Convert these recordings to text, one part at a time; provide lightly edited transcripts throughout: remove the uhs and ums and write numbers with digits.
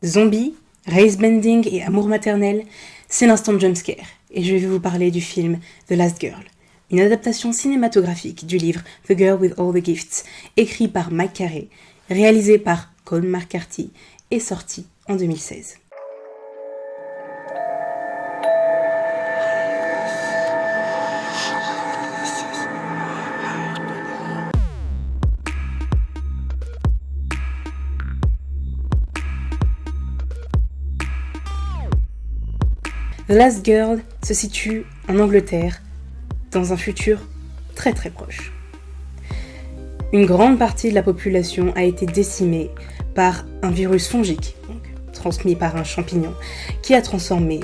Zombies, race-bending et amour maternel, c'est l'instant de jumpscare, et je vais vous parler du film The Last Girl, une adaptation cinématographique du livre The Girl with All the Gifts, écrit par Mike Carey, réalisé par Colm McCarthy et sorti en 2016. The Last Girl se situe en Angleterre, dans un futur très très proche. Une grande partie de la population a été décimée par un virus fongique, donc transmis par un champignon, qui a transformé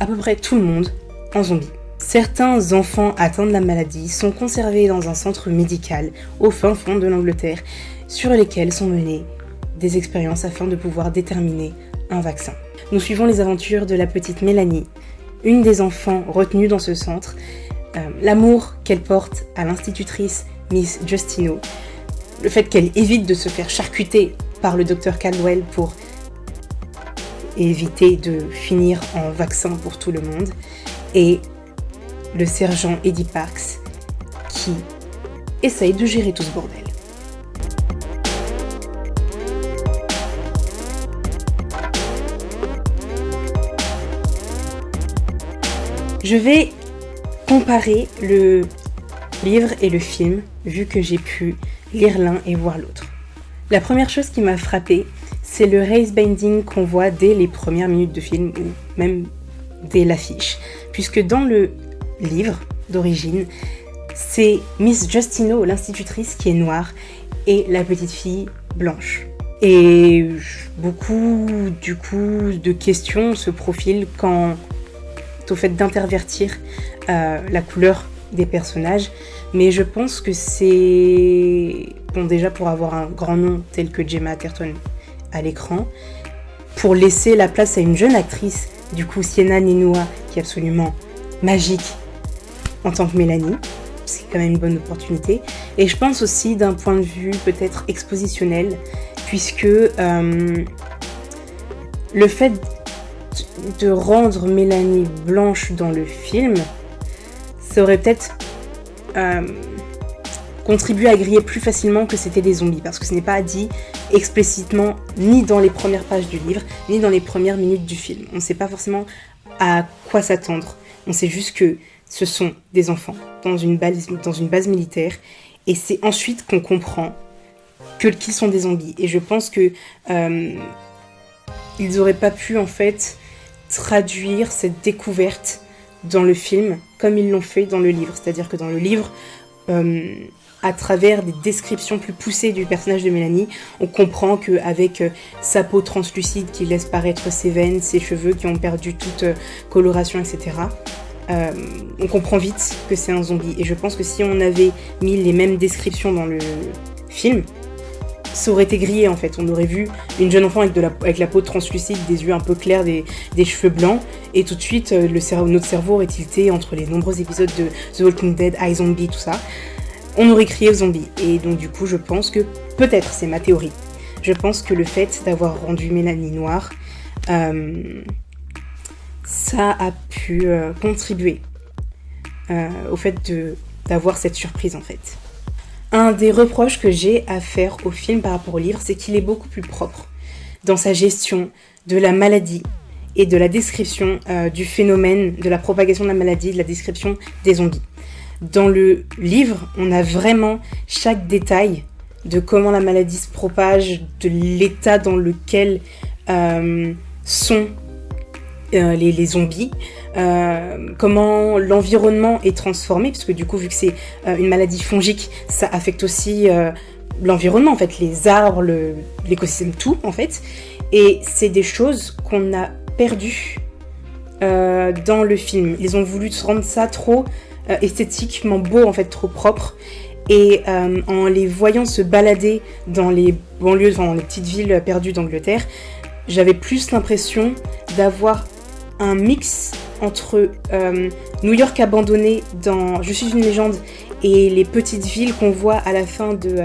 à peu près tout le monde en zombies. Certains enfants atteints de la maladie sont conservés dans un centre médical au fin fond de l'Angleterre, sur lesquels sont menées des expériences afin de pouvoir déterminer un vaccin. Nous suivons les aventures de la petite Mélanie, une des enfants retenus dans ce centre, l'amour qu'elle porte à l'institutrice Miss Justino, le fait qu'elle évite de se faire charcuter par le docteur Caldwell pour éviter de finir en vaccin pour tout le monde, et le sergent Eddie Parks qui essaye de gérer tout ce bordel. Je vais comparer le livre et le film, vu que j'ai pu lire l'un et voir l'autre. La première chose qui m'a frappée, c'est le race-bending qu'on voit dès les premières minutes de film, ou même dès l'affiche. Puisque dans le livre d'origine, c'est Miss Justino, l'institutrice, qui est noire, et la petite fille blanche. Et beaucoup, du coup, de questions se profilent quant au fait d'intervertir la couleur des personnages, mais je pense que c'est bon déjà pour avoir un grand nom tel que Gemma Arterton à l'écran, pour laisser la place à une jeune actrice, du coup Sienna Ninnua, qui est absolument magique en tant que Mélanie, c'est quand même une bonne opportunité, et je pense aussi d'un point de vue peut-être expositionnel, puisque le fait de rendre Mélanie blanche dans le film, ça aurait peut-être contribué à griller plus facilement que c'était des zombies, parce que ce n'est pas dit explicitement ni dans les premières pages du livre, ni dans les premières minutes du film. On ne sait pas forcément à quoi s'attendre. On sait juste que ce sont des enfants dans une base militaire, et c'est ensuite qu'on comprend qu'ils sont des zombies. Et je pense que ils n'auraient pas pu en fait traduire cette découverte dans le film comme ils l'ont fait dans le livre. C'est-à-dire que dans le livre, à travers des descriptions plus poussées du personnage de Mélanie, on comprend qu'avec sa peau translucide qui laisse paraître ses veines, ses cheveux qui ont perdu toute coloration, etc., on comprend vite que c'est un zombie. Et je pense que si on avait mis les mêmes descriptions dans le film, ça aurait été grillé en fait. On aurait vu une jeune enfant avec la peau translucide, des yeux un peu clairs, des cheveux blancs, et tout de suite notre cerveau aurait tilté entre les nombreux épisodes de The Walking Dead, iZombie, tout ça. On aurait crié zombie. Et donc du coup je pense que, peut-être c'est ma théorie, je pense que le fait d'avoir rendu Mélanie noire, ça a pu contribuer au fait d'avoir cette surprise en fait. Un des reproches que j'ai à faire au film par rapport au livre, c'est qu'il est beaucoup plus propre dans sa gestion de la maladie et de la description du phénomène, de la propagation de la maladie, de la description des zombies. Dans le livre, on a vraiment chaque détail de comment la maladie se propage, de l'état dans lequel sont les zombies, comment l'environnement est transformé, parce que du coup vu que c'est une maladie fongique, ça affecte aussi l'environnement en fait, les arbres, l'écosystème, tout en fait, et c'est des choses qu'on a perdues dans le film. Ils ont voulu rendre ça trop esthétiquement beau en fait, trop propre, et en les voyant se balader dans les banlieues, enfin dans les petites villes perdues d'Angleterre, j'avais plus l'impression d'avoir un mix entre New York abandonné dans Je suis une légende et les petites villes qu'on voit à la fin de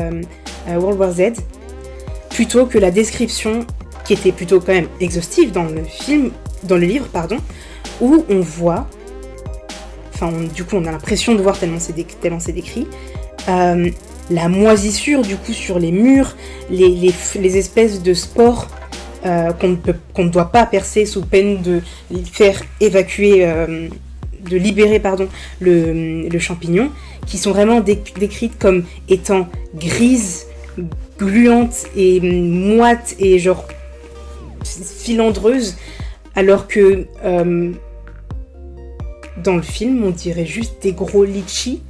World War Z, plutôt que la description qui était plutôt quand même exhaustive dans le livre, où on voit, du coup on a l'impression de voir tellement c'est décrit, la moisissure du coup sur les murs, les espèces de spores qu'on ne doit pas percer sous peine de faire évacuer, de libérer le champignon, qui sont vraiment décrites comme étant grises, gluantes et moites et genre filandreuses, alors que dans le film on dirait juste des gros litchis.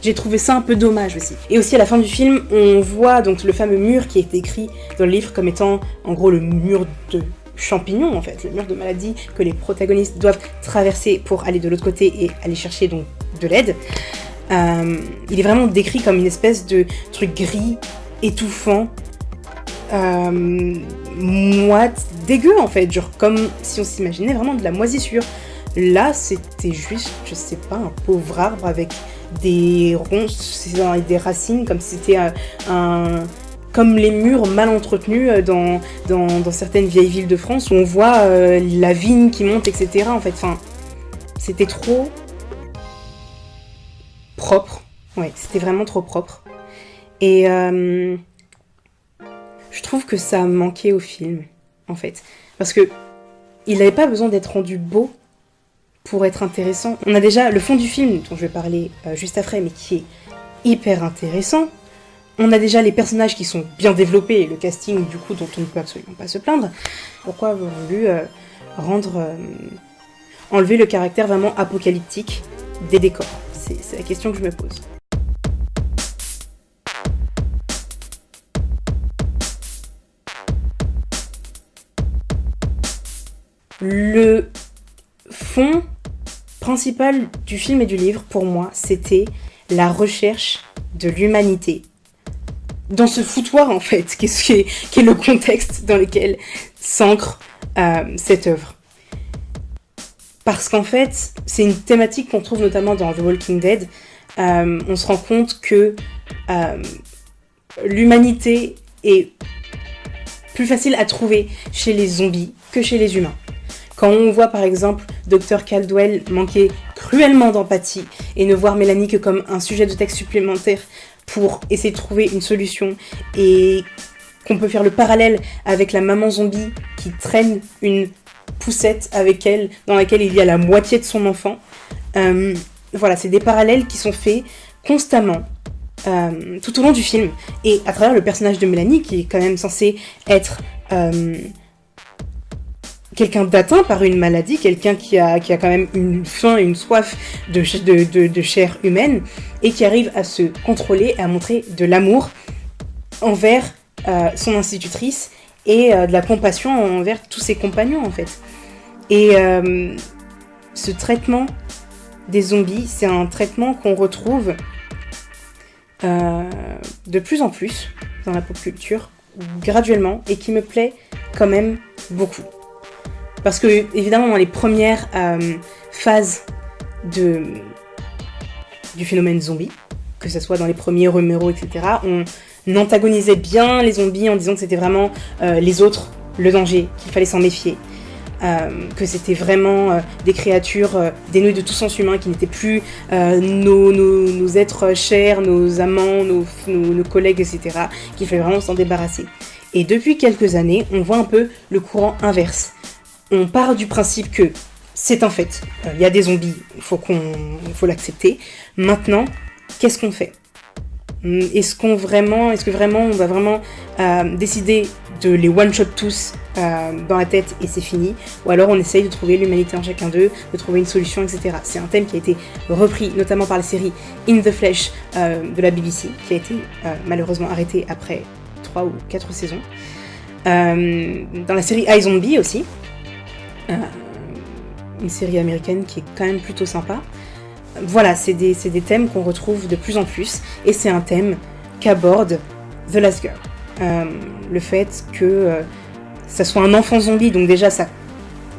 J'ai trouvé ça un peu dommage aussi. Et aussi à la fin du film, on voit donc le fameux mur qui est décrit dans le livre comme étant en gros le mur de champignons en fait, le mur de maladie que les protagonistes doivent traverser pour aller de l'autre côté et aller chercher donc de l'aide. Il est vraiment décrit comme une espèce de truc gris, étouffant, moite, dégueu en fait, genre comme si on s'imaginait vraiment de la moisissure. Là, c'était juste, je sais pas, un pauvre arbre avec des ronces et des racines, comme si c'était comme les murs mal entretenus dans certaines vieilles villes de France où on voit la vigne qui monte, etc. En fait, c'était trop propre. Ouais, c'était vraiment trop propre. Et je trouve que ça manquait au film, en fait. Parce que il n'avait pas besoin d'être rendu beau pour être intéressant. On a déjà le fond du film, dont je vais parler juste après, mais qui est hyper intéressant. On a déjà les personnages qui sont bien développés, et le casting, du coup, dont on ne peut absolument pas se plaindre. Pourquoi avoir voulu enlever le caractère vraiment apocalyptique des décors? C'est la question que je me pose. Le fond principal du film et du livre, pour moi, c'était la recherche de l'humanité. Dans ce foutoir, en fait, qui est le contexte dans lequel s'ancre cette œuvre. Parce qu'en fait, c'est une thématique qu'on trouve notamment dans The Walking Dead. On se rend compte que l'humanité est plus facile à trouver chez les zombies que chez les humains. Quand on voit par exemple Dr. Caldwell manquer cruellement d'empathie et ne voir Mélanie que comme un sujet de texte supplémentaire pour essayer de trouver une solution, et qu'on peut faire le parallèle avec la maman zombie qui traîne une poussette avec elle dans laquelle il y a la moitié de son enfant, voilà, c'est des parallèles qui sont faits constamment tout au long du film, et à travers le personnage de Mélanie qui est quand même censé être quelqu'un d'atteint par une maladie, quelqu'un qui a quand même une faim, une soif de chair humaine, et qui arrive à se contrôler, à montrer de l'amour envers son institutrice et de la compassion envers tous ses compagnons en fait. Et ce traitement des zombies, c'est un traitement qu'on retrouve de plus en plus dans la pop culture, graduellement, et qui me plaît quand même beaucoup. Parce que, évidemment, dans les premières phases du phénomène zombie, que ce soit dans les premiers Romero, etc., on antagonisait bien les zombies en disant que c'était vraiment les autres, le danger, qu'il fallait s'en méfier. Que c'était vraiment des créatures dénuées de tout sens humain, qui n'étaient plus nos êtres chers, nos amants, nos collègues, etc., qu'il fallait vraiment s'en débarrasser. Et depuis quelques années, on voit un peu le courant inverse. On part du principe que c'est un fait, il y a des zombies, il faut l'accepter. Maintenant, qu'est-ce qu'on fait ? Est-ce que vraiment on va vraiment décider de les one-shot tous dans la tête et c'est fini, ou alors on essaye de trouver l'humanité en chacun d'eux, de trouver une solution, etc. C'est un thème qui a été repris notamment par la série In the Flesh de la BBC, qui a été malheureusement arrêtée après 3 ou 4 saisons. Dans la série iZombie aussi, une série américaine qui est quand même plutôt sympa. Voilà, c'est des thèmes qu'on retrouve de plus en plus, et c'est un thème qu'aborde The Last Girl. Le fait que ça soit un enfant zombie, donc déjà ça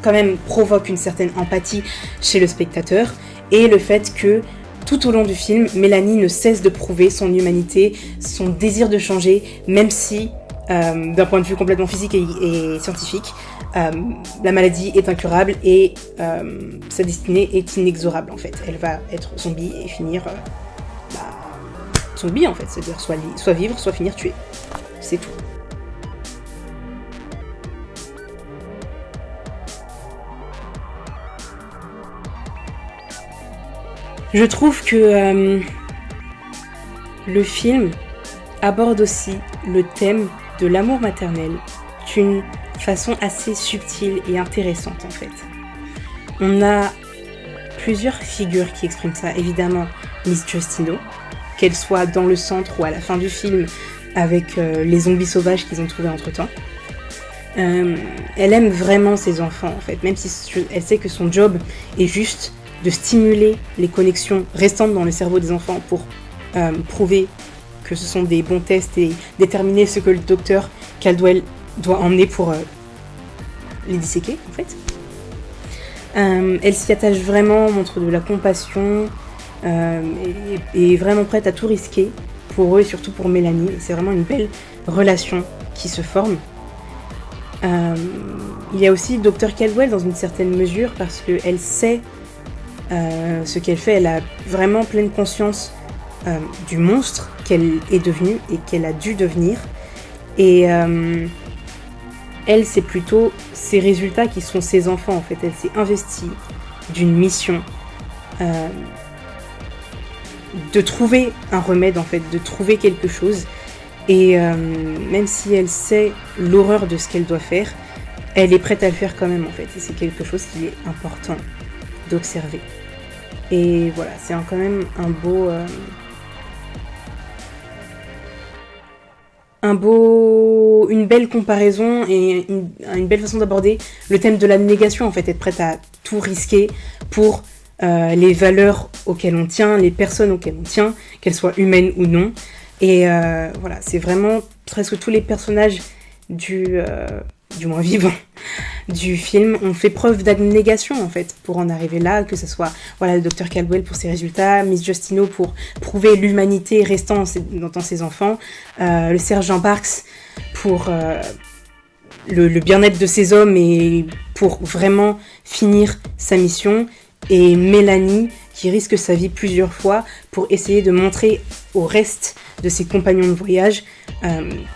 quand même provoque une certaine empathie chez le spectateur, et le fait que tout au long du film, Mélanie ne cesse de prouver son humanité, son désir de changer, même si d'un point de vue complètement physique et scientifique. La maladie est incurable et sa destinée est inexorable en fait. Elle va être zombie et finir zombie en fait, c'est-à-dire soit vivre, soit finir tuée. C'est tout. Je trouve que le film aborde aussi le thème de l'amour maternel d'une façon assez subtile et intéressante en fait. On a plusieurs figures qui expriment ça, évidemment Miss Justino, qu'elle soit dans le centre ou à la fin du film avec les zombies sauvages qu'ils ont trouvés entre-temps. Elle aime vraiment ses enfants en fait, même si elle sait que son job est juste de stimuler les connexions restantes dans le cerveau des enfants pour prouver que ce sont des bons tests et déterminer ce que le docteur Caldwell doit emmener pour les disséquer en fait. Elle s'y attache vraiment, montre de la compassion et vraiment prête à tout risquer pour eux et surtout pour Mélanie. C'est vraiment une belle relation qui se forme. Il y a aussi Dr Caldwell dans une certaine mesure parce qu'elle sait ce qu'elle fait. Elle a vraiment pleine conscience du monstre qu'elle est devenue et qu'elle a dû devenir. Et elle, c'est plutôt ses résultats qui sont ses enfants en fait. Elle s'est investie d'une mission de trouver un remède en fait, de trouver quelque chose. Et même si elle sait l'horreur de ce qu'elle doit faire, elle est prête à le faire quand même en fait. Et c'est quelque chose qui est important d'observer. Et voilà, c'est quand même une belle comparaison et une belle façon d'aborder le thème de la négation en fait, être prête à tout risquer pour les valeurs auxquelles on tient, les personnes auxquelles on tient, qu'elles soient humaines ou non. Et voilà, c'est vraiment presque tous les personnages du moins vivants du film ont fait preuve d'abnégation en fait pour en arriver là, que ce soit le Dr Caldwell pour ses résultats, Miss Justino pour prouver l'humanité restant dans ses enfants, le sergent Parks pour le bien-être de ses hommes et pour vraiment finir sa mission, et Mélanie qui risque sa vie plusieurs fois pour essayer de montrer au reste de ses compagnons de voyage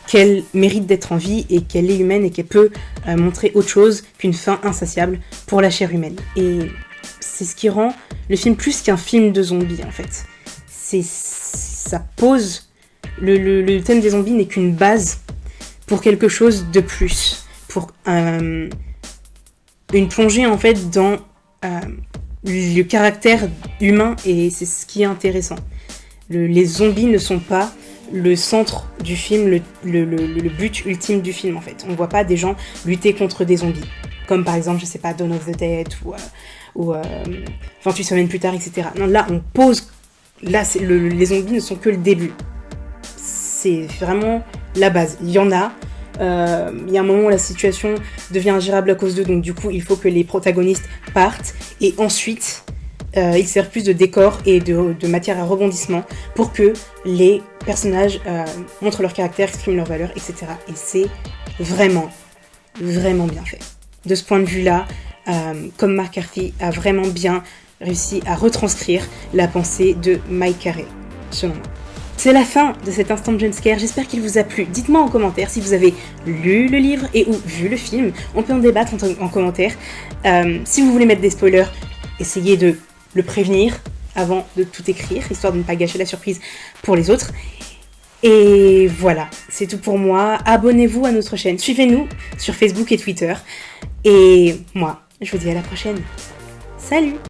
qu'elle mérite d'être en vie et qu'elle est humaine et qu'elle peut montrer autre chose qu'une faim insatiable pour la chair humaine. Et c'est ce qui rend le film plus qu'un film de zombies en fait. Ça pose le thème des zombies n'est qu'une base pour quelque chose de plus, pour une plongée en fait dans le caractère humain, et c'est ce qui est intéressant. Les zombies ne sont pas le centre du film, le but ultime du film en fait. On voit pas des gens lutter contre des zombies, comme par exemple, je sais pas, Dawn of the Dead ou 28 semaines plus tard, etc. Non, là on pose, les zombies ne sont que le début. C'est vraiment la base. Il y en a. Il y a un moment où la situation devient ingérable à cause d'eux, donc du coup il faut que les protagonistes partent, et ensuite ils servent plus de décor et de matière à rebondissement pour que les personnages montrent leur caractère, expriment leurs valeurs, etc. Et c'est vraiment, vraiment bien fait. De ce point de vue-là, comme McCarthy a vraiment bien réussi à retranscrire la pensée de Mike Carey, selon moi. C'est la fin de cet instant de jumpscare, j'espère qu'il vous a plu. Dites-moi en commentaire si vous avez lu le livre et ou vu le film. On peut en débattre en commentaire. Si vous voulez mettre des spoilers, essayez de le prévenir avant de tout écrire, histoire de ne pas gâcher la surprise pour les autres. Et voilà, c'est tout pour moi. Abonnez-vous à notre chaîne, suivez-nous sur Facebook et Twitter. Et moi, je vous dis à la prochaine. Salut!